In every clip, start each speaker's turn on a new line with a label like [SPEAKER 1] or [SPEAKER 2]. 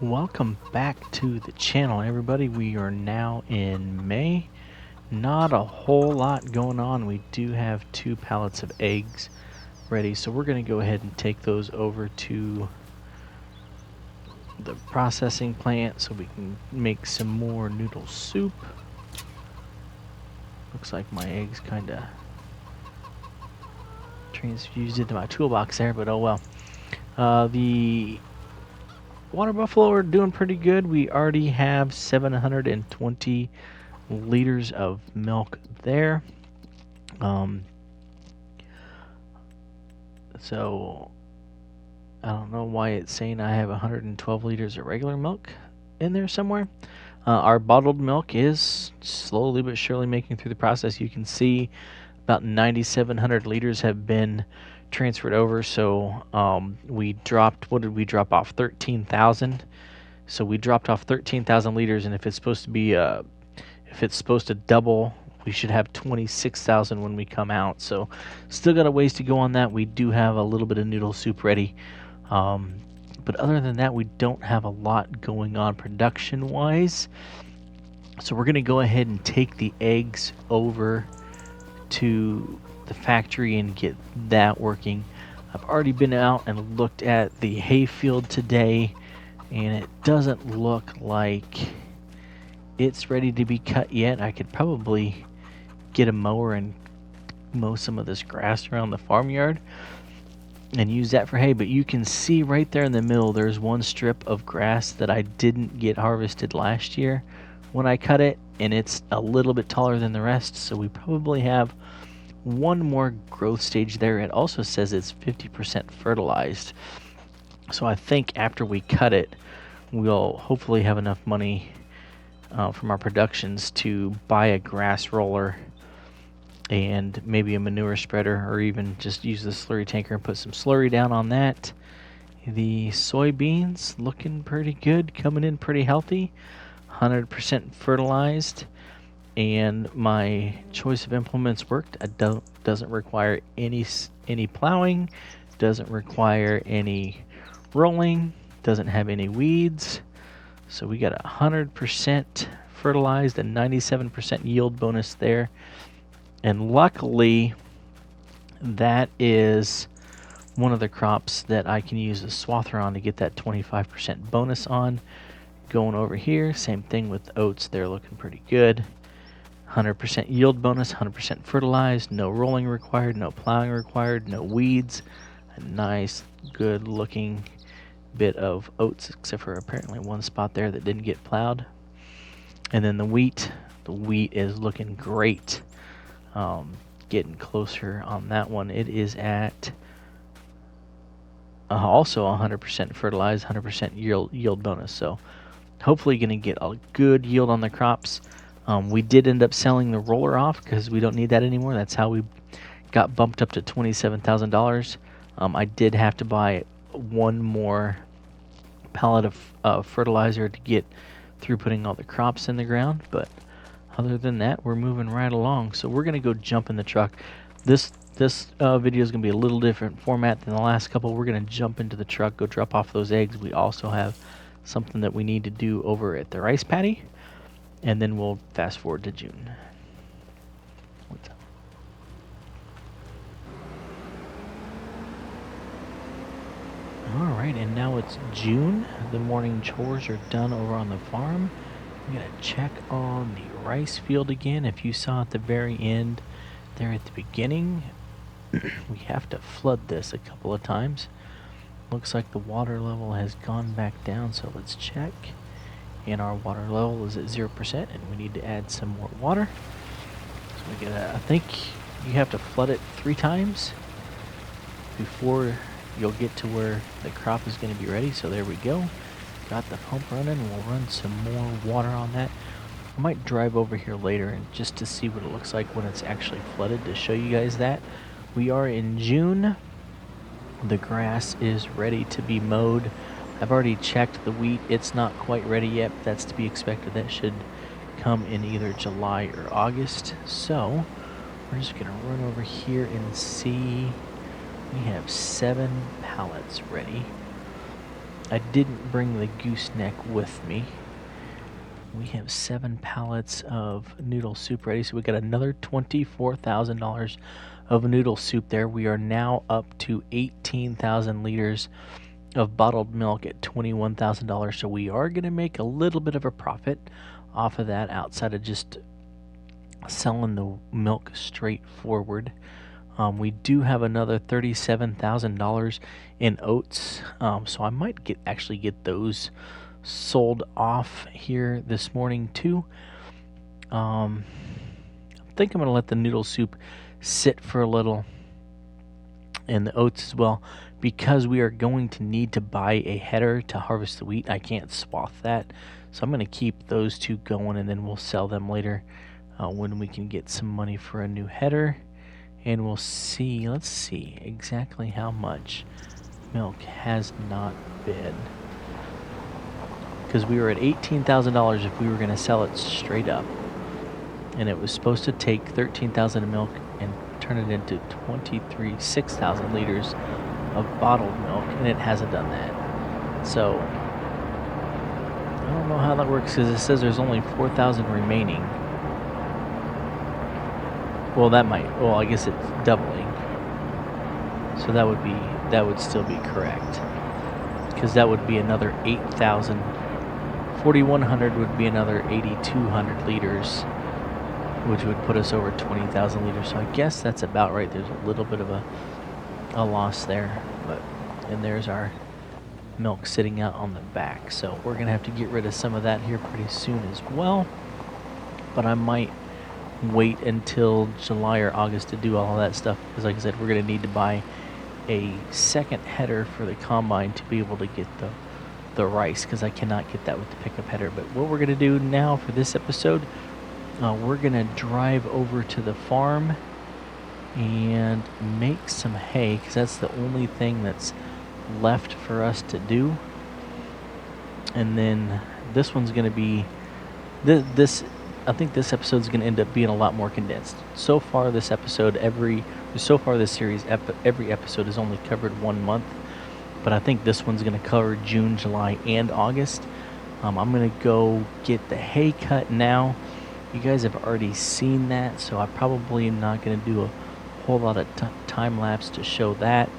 [SPEAKER 1] Welcome back to the channel, everybody. We are now in May. Not a whole lot going on. We do have 2 pallets of eggs ready, so we're going to go ahead and take those over to the processing plant so we can make some more noodle soup. Looks like my eggs kind of transfused into my toolbox there, but oh well. The water buffalo are doing pretty good. We already have 720 liters of milk there. So I don't know why it's saying I have 112 liters of regular milk in there somewhere. Our bottled milk is slowly but surely making through the process. You can see about 9,700 liters have been transferred over. So we dropped, what did we drop off? 13,000. So we dropped off 13,000 liters, and if it's supposed to be if it's supposed to double, we should have 26,000 when we come out. So still got a ways to go on that. We do have a little bit of noodle soup ready. But other than that, we don't have a lot going on production-wise. So we're going to go ahead and take the eggs over to the factory and get that working. I've already been out and looked at the hay field today, and it doesn't look like it's ready to be cut yet. I could probably get a mower and mow some of this grass around the farmyard and use that for hay, but you can see right there in the middle there's one strip of grass that I didn't get harvested last year when I cut it, and it's a little bit taller than the rest, so we probably have one more growth stage there. It also says it's 50% fertilized, so I think after we cut it we'll hopefully have enough money from our productions to buy a grass roller and maybe a manure spreader, or even just use the slurry tanker and put some slurry down on that. The soybeans looking pretty good, coming in pretty healthy, 100% fertilized, and my choice of implements worked. It doesn't require any plowing, doesn't require any rolling, doesn't have any weeds. So we got 100% fertilized and 97% yield bonus there. And luckily, that is one of the crops that I can use a swather on to get that 25% bonus on. Going over here, same thing with the oats. They're looking pretty good. 100% yield bonus, 100% fertilized, no rolling required, no plowing required, no weeds. A nice, good looking bit of oats, except for apparently one spot there that didn't get plowed. And then the wheat is looking great. Getting closer on that one. It is at also 100% fertilized, 100% yield bonus. So hopefully going to get a good yield on the crops. We did end up selling the roller off because we don't need that anymore. That's how we got bumped up to $27,000. I did have to buy one more pallet of fertilizer to get through putting all the crops in the ground, but other than that, we're moving right along. So we're going to go jump in the truck. This video is going to be a little different format than the last couple. We're going to jump into the truck, go drop off those eggs. We also have something that we need to do over at the rice paddy, and then we'll fast forward to June. What's up? Alright, and now it's June. The morning chores are done over on the farm. I'm going to check on the rice field again. If you saw at the very end there at the beginning, we have to flood this a couple of times. Looks like the water level has gone back down, so let's check. And our water level is at 0%, and we need to add some more water. So I think you have to flood it 3 times before you'll get to where the crop is going to be ready. So there we go. Got the pump running. We'll run some more water on that. I might drive over here later and just to see what it looks like when it's actually flooded, to show you guys that. We are in June. The grass is ready to be mowed. I've already checked the wheat. It's not quite ready yet, but that's to be expected. That should come in either July or August. So we're just going to run over here and see. We have 7 pallets ready. I didn't bring the gooseneck with me. We have 7 pallets of noodle soup ready, so we got another $24,000 of noodle soup there. We are now up to 18,000 liters of bottled milk at $21,000, so we are going to make a little bit of a profit off of that outside of just selling the milk straight forward. We do have another $37,000 in oats, so I might actually get those sold off here this morning too. I think I'm going to let the noodle soup sit for a little, and the oats as well, because we are going to need to buy a header to harvest the wheat. I can't swath that, so I'm going to keep those two going, and then we'll sell them later when we can get some money for a new header. And we'll see, let's see exactly how much milk has not been, because we were at $18,000 if we were going to sell it straight up, and it was supposed to take 13,000 of milk and turn it into 6,000 liters of bottled milk, and it hasn't done that. So I don't know how that works, because it says there's only 4,000 remaining. Well, I guess it's doubling. So that would still be correct, because that would be another 8,000. 4,100 would be another 8,200 liters, which would put us over 20,000 liters. So I guess that's about right. There's a little bit of a loss there, and there's our milk sitting out on the back. So we're gonna have to get rid of some of that here pretty soon as well. But I might wait until July or August to do all of that stuff, because like I said, we're gonna need to buy a second header for the combine to be able to get the rice, because I cannot get that with the pickup header. But what we're gonna do now for this episode, we're gonna drive over to the farm and make some hay, because that's the only thing that's left for us to do. And then this one's gonna be I think this episode is going to end up being a lot more condensed. So far this series, every episode has only covered 1 month, but I think this one's going to cover June, July, and August. I'm going to go get the hay cut now. You guys have already seen that, so I probably am not going to do a whole lot of time lapse to show that.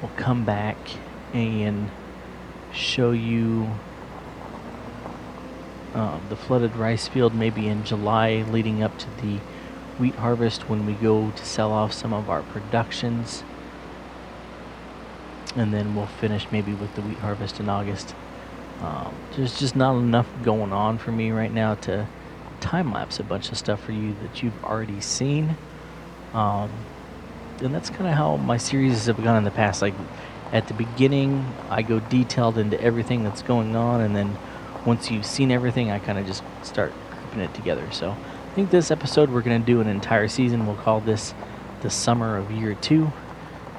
[SPEAKER 1] We'll come back and show you the flooded rice field maybe in July, leading up to the wheat harvest, when we go to sell off some of our productions. And then we'll finish maybe with the wheat harvest in August. There's just not enough going on for me right now to time-lapse a bunch of stuff for you that you've already seen. And that's kind of how my series have gone in the past. Like, at the beginning, I go detailed into everything that's going on, and then once you've seen everything, I kind of just start grouping it together. So I think this episode we're going to do an entire season. We'll call this the summer of year 2.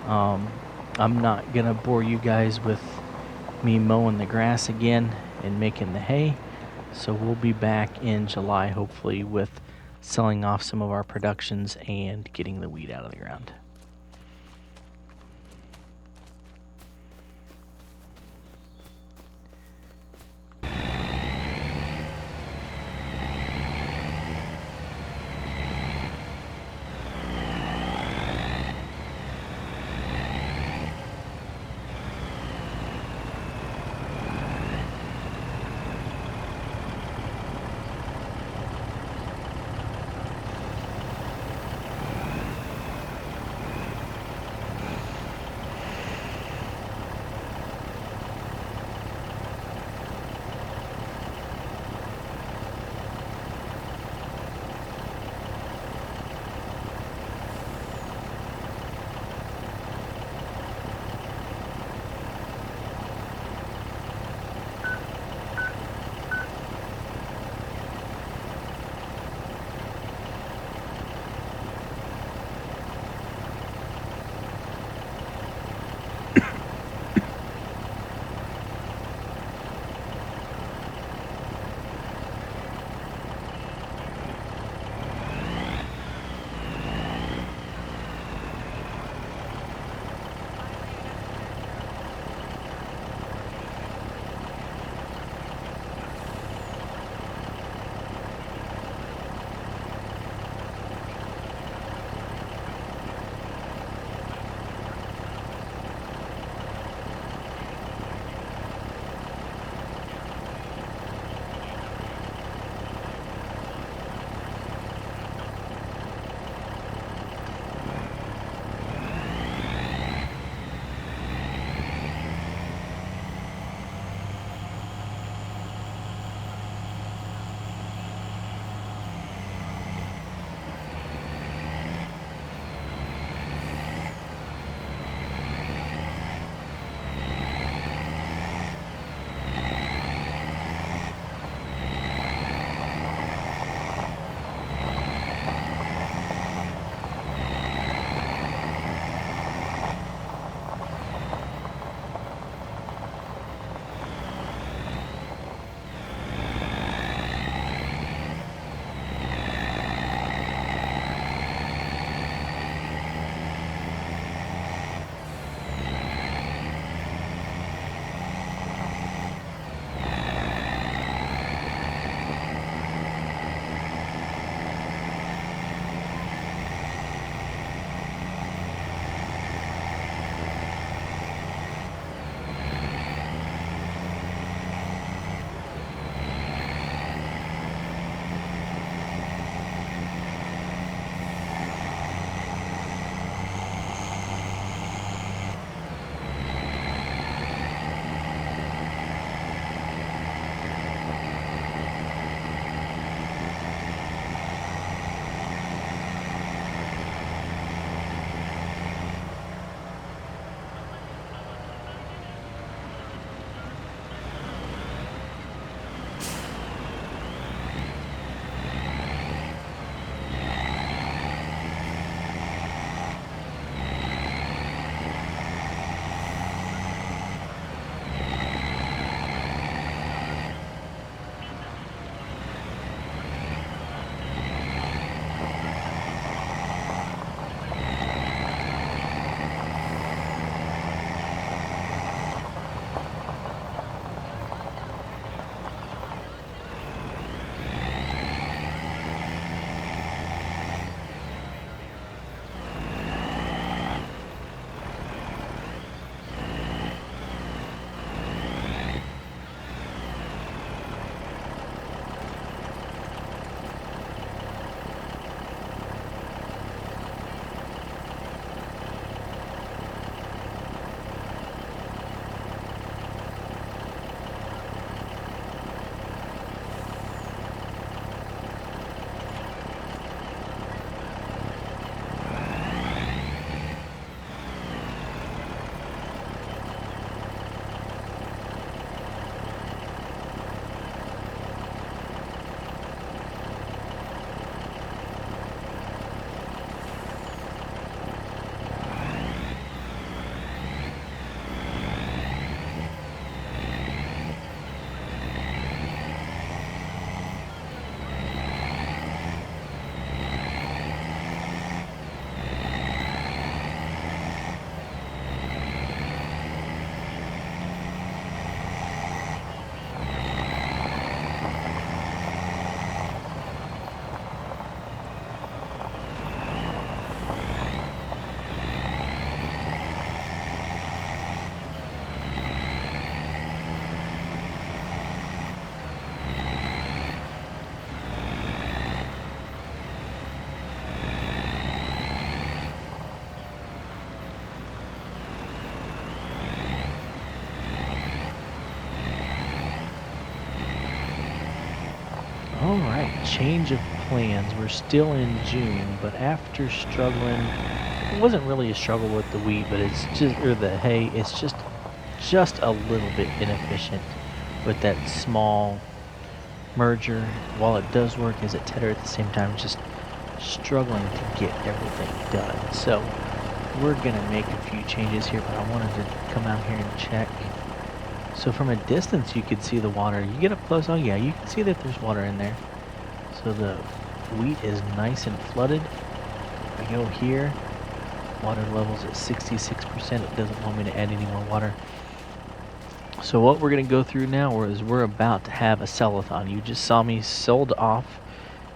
[SPEAKER 1] I'm not going to bore you guys with me mowing the grass again and making the hay. So we'll be back in July, hopefully, with selling off some of our productions and getting the wheat out of the ground. change of plans. We're still in June, but after struggling, it wasn't really a struggle with the wheat, but it's just, or the hay, it's just a little bit inefficient with that small merger. While it does work as a tedder at the same time, just struggling to get everything done. So we're gonna make a few changes here, but I wanted to come out here and check. So from a distance you could see the water. You get up close, oh yeah, you can see that there's water in there. So the wheat is nice and flooded. I go here, water level's at 66%. It doesn't want me to add any more water. So what we're going to go through now is we're about to have a sell-a-thon. You just saw me sold off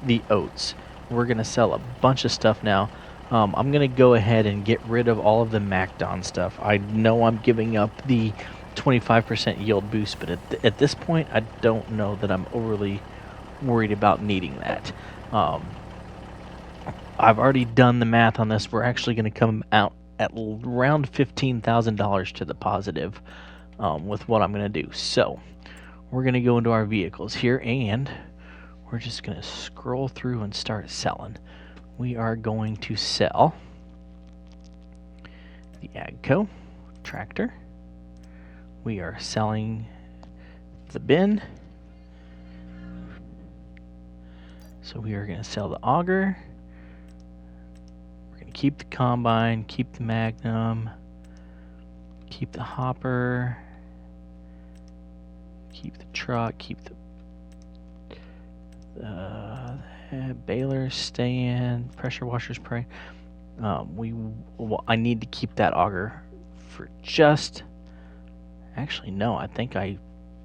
[SPEAKER 1] the oats. We're going to sell a bunch of stuff now. I'm going to go ahead and get rid of all of the Macdon stuff. I know I'm giving up the 25% yield boost, but at this point I don't know that I'm overly worried about needing that. I've already done the math on this. We're actually going to come out at around $15,000 to the positive with what I'm going to do. So we're going to go into our vehicles here, and we're just going to scroll through and start selling. We are going to sell the AGCO tractor. We are selling the bin. So we are going to sell the auger. We're going to keep the combine, keep the Magnum, keep the hopper, keep the truck, keep the balers stay in, pressure washers pray. I need to keep that auger for just. Actually, no. I think I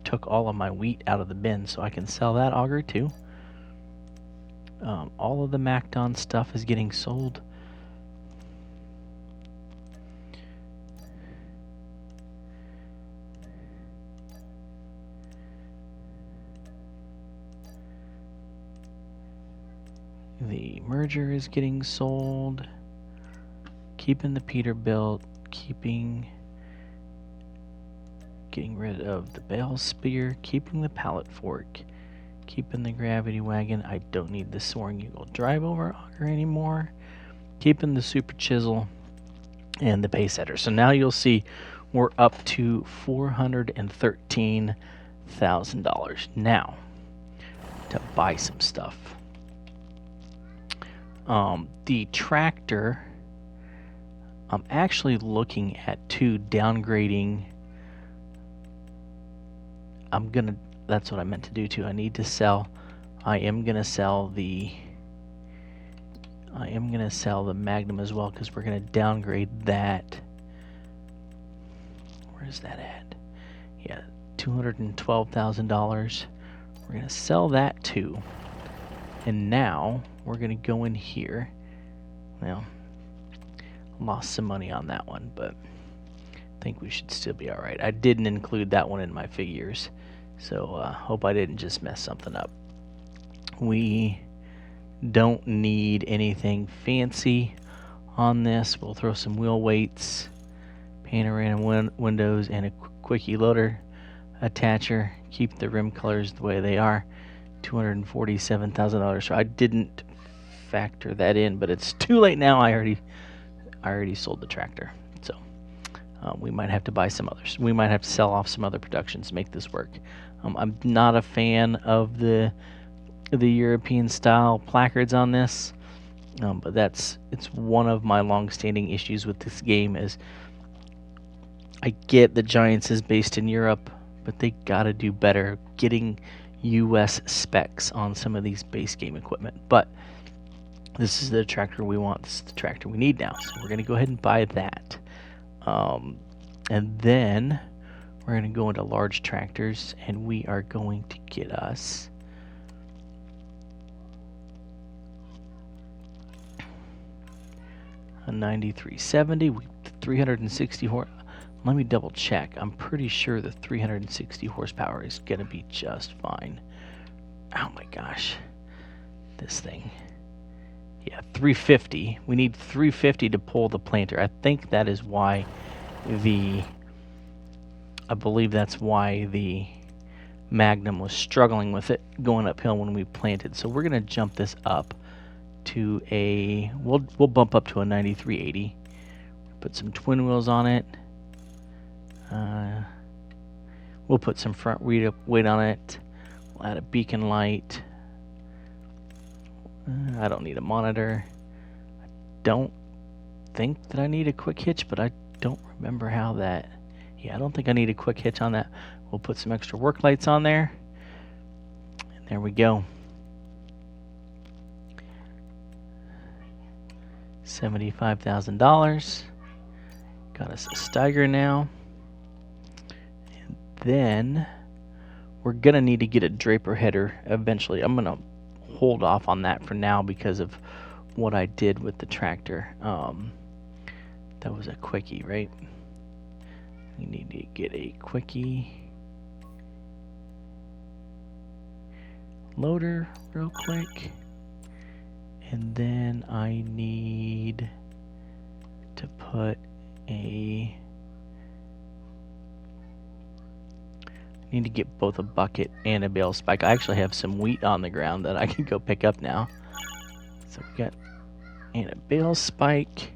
[SPEAKER 1] took all of my wheat out of the bin, so I can sell that auger too. All of the Macdon stuff is getting sold. The merger is getting sold. Keeping the Peterbilt, getting rid of the bale spear, keeping the pallet fork, keeping the gravity wagon. I don't need the Soaring Eagle drive over auger anymore. Keeping the super chisel and the pace setter. So now you'll see we're up to $413,000. Now to buy some stuff. The tractor, I'm actually looking at downgrading. That's what I meant to do too. I am gonna sell the Magnum as well, because we're gonna downgrade that. Where is that at? Yeah, $212,000. We're gonna sell that too. And now we're gonna go in here. Well, lost some money on that one, but I think we should still be all right. I didn't include that one in my figures, so hope I didn't just mess something up. We don't need anything fancy on this. We'll throw some wheel weights, panorama windows, and a quickie loader attacher. Keep the rim colors the way they are. $247,000. So I didn't factor that in, but it's too late now. I already sold the tractor, so we might have to buy some others. We might have to sell off some other productions to make this work. I'm not a fan of the European style placards on this, but it's one of my long-standing issues with this game. Is I get the Giants is based in Europe, but they gotta do better getting US specs on some of these base game equipment. But this is the tractor we want. This is the tractor we need now. So we're going to go ahead and buy that. And then we're going to go into large tractors, and we are going to get us a 9370 with 360 horse. Let me double check. I'm pretty sure the 360 horsepower is going to be just fine. Oh my gosh. This thing. Yeah, 350. We need 350 to pull the planter. I think that is why I believe that's why the Magnum was struggling with it going uphill when we planted. So we're gonna jump this up to a, we'll bump up to a 9380. Put some twin wheels on it. We'll put some front weight on it. We'll add a beacon light. I don't need a monitor. I don't think that I need a quick hitch, but I don't remember how that. Yeah, I don't think I need a quick hitch on that. We'll put some extra work lights on there. And there we go. $75,000. Got us a Steiger now. And then we're going to need to get a Draper header eventually. I'm going to hold off on that for now because of what I did with the tractor. That was a quickie, right? We need to get a quickie loader real quick. And then I need to put I need to get both a bucket and a bale spike. I actually have some wheat on the ground that I can go pick up now. So we got and a bale spike.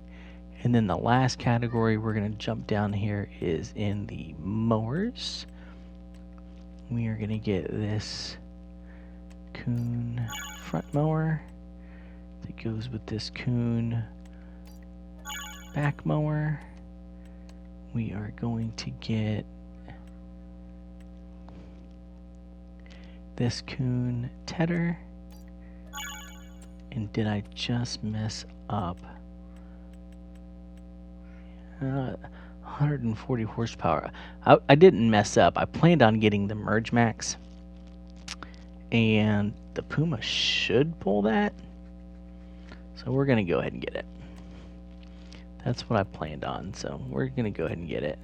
[SPEAKER 1] And then the last category we're going to jump down here is in the mowers. We are going to get this Kuhn front mower that goes with this Kuhn back mower. We are going to get this Kuhn tedder. And did I just mess up? 140 horsepower. I didn't mess up. I planned on getting the Merge Max, and the Puma should pull that. So we're going to go ahead and get it. That's what I planned on, so we're going to go ahead and get it.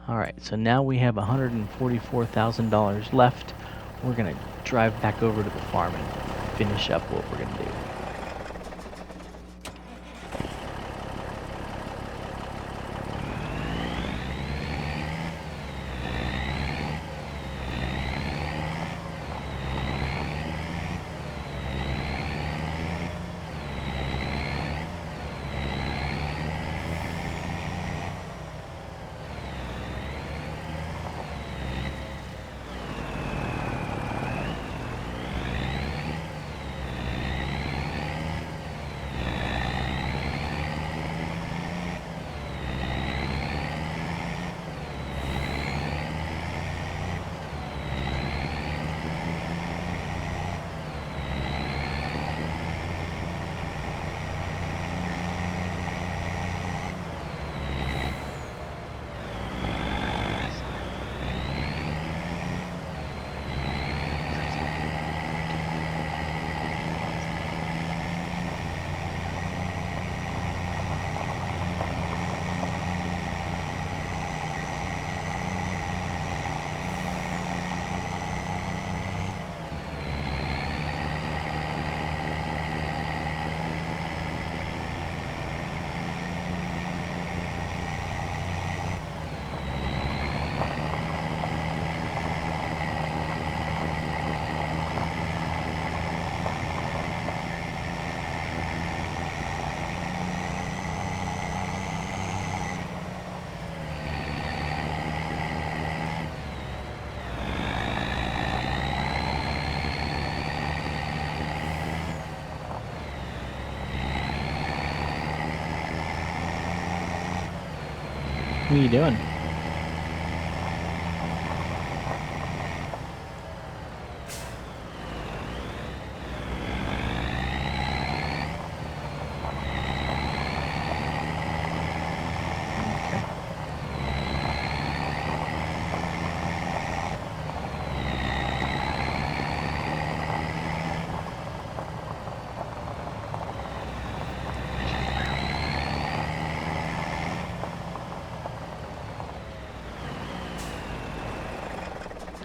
[SPEAKER 1] Alright, so now we have $144,000 left. We're going to drive back over to the farm and finish up what we're going to do. What are you doing?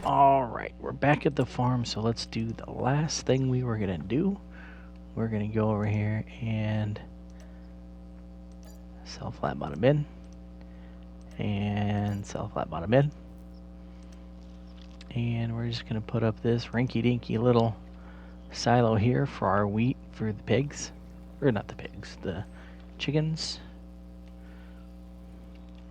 [SPEAKER 1] Alright, we're back at the farm, so let's do the last thing we were going to do. We're going to go over here and sell flat bottom bin. and sell flat bottom bed. And we're just going to put up this rinky-dinky little silo here for our wheat for the pigs. Or not the pigs, the chickens.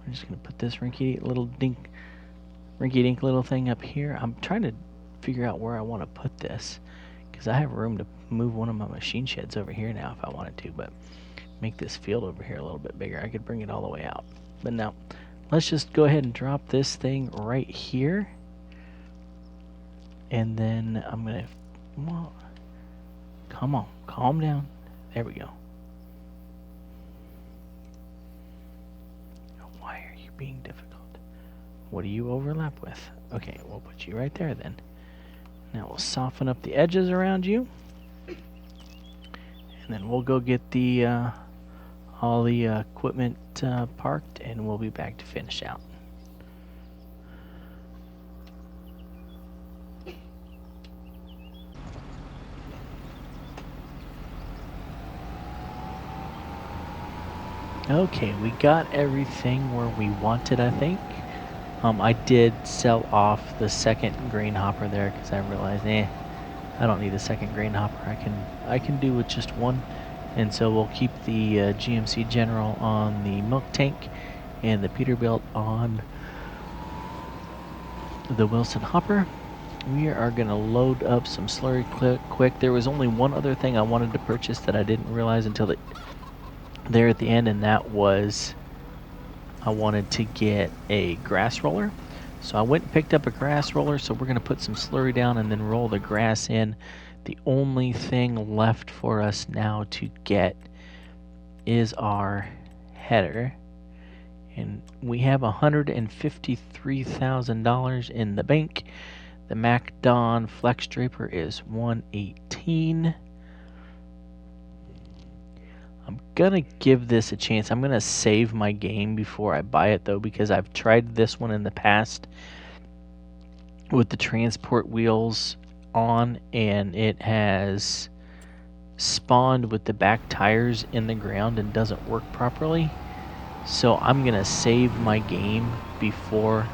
[SPEAKER 1] We're just going to put this rinky-dink little thing up here. I'm trying to figure out where I want to put this, because I have room to move one of my machine sheds over here now if I wanted to, but make this field over here a little bit bigger. I could bring it all the way out. But now, let's just go ahead and drop this thing right here. And then I'm going to, well, come on, calm down. There we go. Why are you being difficult? What do you overlap with? Okay, we'll put you right there then. Now we'll soften up the edges around you. And then we'll go get the all the equipment parked, and we'll be back to finish out. Okay, we got everything where we wanted, I think. I did sell off the second grain hopper there because I realized, I don't need a second grain hopper. I can do with just one. And so we'll keep the GMC General on the milk tank and the Peterbilt on the Wilson hopper. We are going to load up some slurry quick. There was only one other thing I wanted to purchase that I didn't realize until there at the end, and that was I wanted to get a grass roller. So I went and picked up a grass roller, so we're going to put some slurry down and then roll the grass in. The only thing left for us now to get is our header. And we have $153,000 in the bank. The MacDon Flex Draper is $118,000. I'm gonna give this a chance. I'm gonna save my game before I buy it though, because I've tried this one in the past with the transport wheels on, and it has spawned with the back tires in the ground and doesn't work properly. So I'm gonna save my game before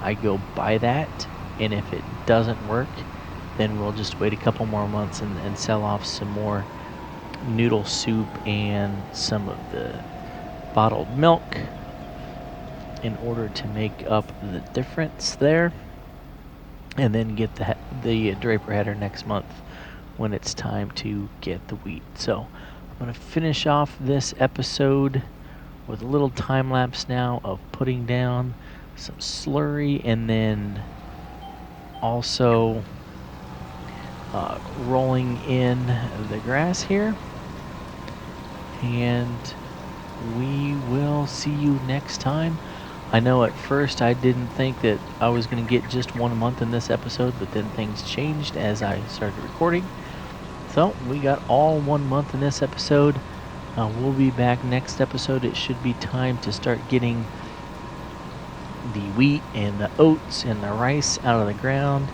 [SPEAKER 1] I go buy that, and if it doesn't work, then we'll just wait a couple more months and sell off some more noodle soup and some of the bottled milk in order to make up the difference there, and then get the draper header next month when it's time to get the wheat. So I'm going to finish off this episode with a little time lapse now of putting down some slurry, and then also rolling in the grass here. And we will see you next time. I know at first I didn't think that I was going to get just 1 month in this episode, but then things changed as I started recording. So we got all 1 month in this episode. We'll be back next episode. It should be time to start getting the wheat and the oats and the rice out of the ground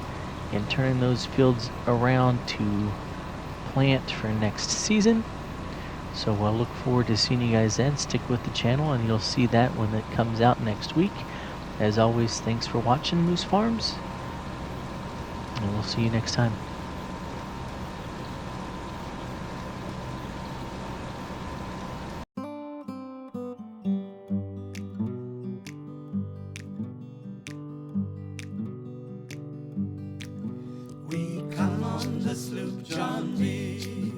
[SPEAKER 1] and turning those fields around to plant for next season. So we'll look forward to seeing you guys then. Stick with the channel and you'll see that when it comes out next week. As always, thanks for watching Moose Farms, and we'll see you next time.
[SPEAKER 2] We come on the sloop John B,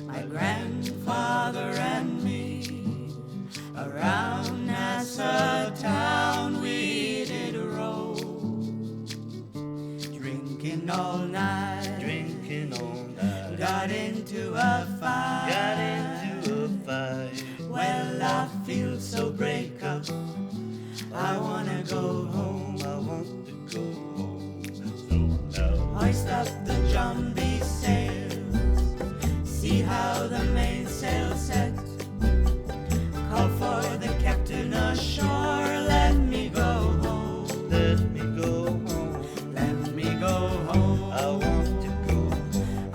[SPEAKER 2] my grandfather and me. Around Nassau town we did roll, drinking all night, got into a fight, Well, I feel so break up, I wanna go home, Hoist up the John B sails, see how the mainsail set. Call for the captain ashore, let me go home, let me go home.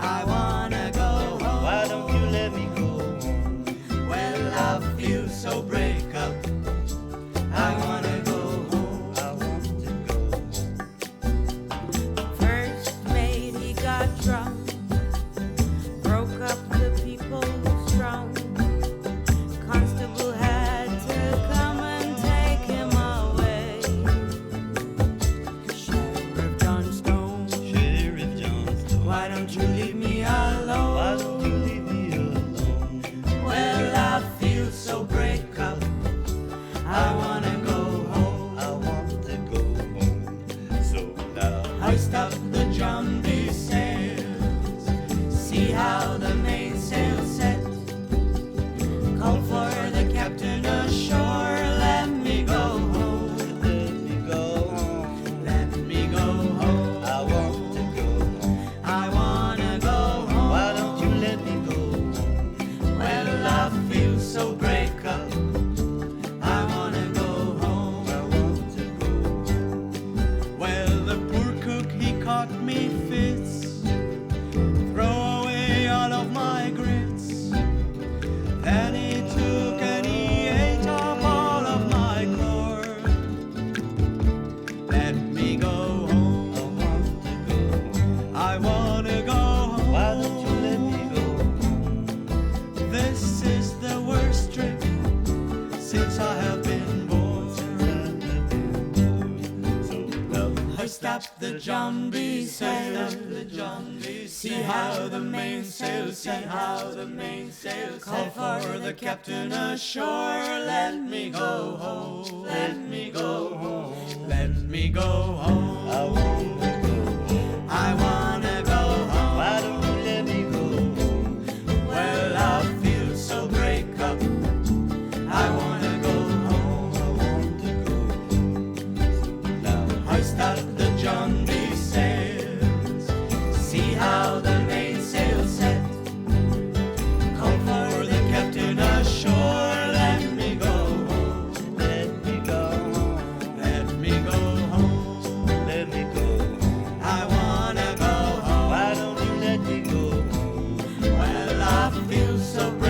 [SPEAKER 2] I wanna go home.
[SPEAKER 3] Why don't you let me go home?
[SPEAKER 2] Well, I feel so break up, I wanna go the John B. sails. See how the mainsail set. Call for the captain ashore. Let me go home. Let me go home. Let me go home. I wanna go home. Why don't you let me go home? Well, I feel so break up. I wanna go home. I want to go home. Now hoist up the John B. sails. See how the mainsail set. Call for the captain ashore. Let me go home. Let me go home. Let me go home. Let me go home. I wanna go home. Why don't you let me go home? Well, I feel so brave.